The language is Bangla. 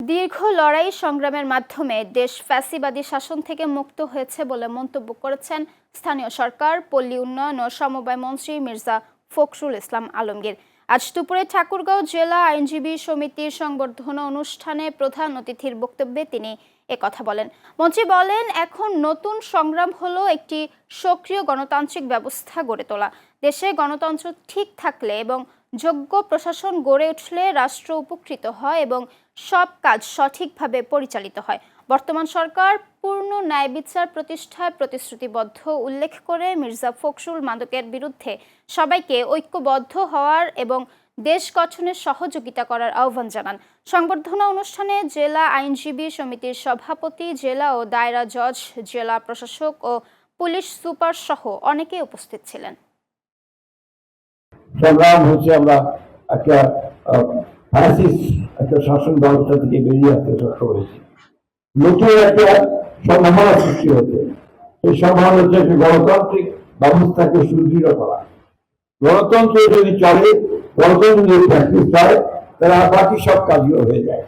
দীর্ঘ লড়াই সংগ্রামের মাধ্যমে দেশ ফ্যাসিবাদী শাসন থেকে মুক্ত হয়েছে বলে মন্তব্য করেছেন স্থানীয় সরকার, পল্লী উন্নয়ন ও সমবায় মন্ত্রী মির্জা ফখরুল ইসলাম আলমগীর। আজ দুপুরে ঠাকুরগাঁও জেলা আইনজীবী সমিতির সংবর্ধনা অনুষ্ঠানে প্রধান অতিথির বক্তব্যে তিনি একথা বলেন। মন্ত্রী বলেন, এখন নতুন সংগ্রাম হলো একটি সক্রিয় গণতান্ত্রিক ব্যবস্থা গড়ে তোলা। দেশে গণতন্ত্র ঠিক থাকলে এবং যোগ্য প্রশাসন গড়ে উঠলে রাষ্ট্র উপকৃত হয় এবং সব কাজ সঠিকভাবে পরিচালিত হয়। বর্তমান সরকার পূর্ণ ন্যায় বিচার প্রতিষ্ঠায় প্রতিশ্রুতিবদ্ধ উল্লেখ করে মির্জা ফখরুল মাদকের বিরুদ্ধে সবাইকে ঐক্যবদ্ধ হওয়ার এবং দেশ গঠনে সহযোগিতা করার আহ্বান জানান। সংবর্ধনা অনুষ্ঠানে জেলা আইনজীবী সমিতির সভাপতি, জেলা ও দায়রা জজ, জেলা প্রশাসক ও পুলিশ সুপার সহ অনেকে উপস্থিত ছিলেন। সংগ্রাম হচ্ছে আমরা একটা শাসন ব্যবস্থা থেকে বেরিয়ে আসতে সক্ষম হয়েছি। নতুন একটা সম্ভাবনা সৃষ্টি হচ্ছে। সেই সম্ভাবনা হচ্ছে একটা গণতান্ত্রিক ব্যবস্থাকে সুদৃঢ় করা। গণতন্ত্র যদি চলে, গণতন্ত্র যদি প্র্যাকটিস হয়, তাহলে বাকি সব কাজগুলো হয়ে যায়।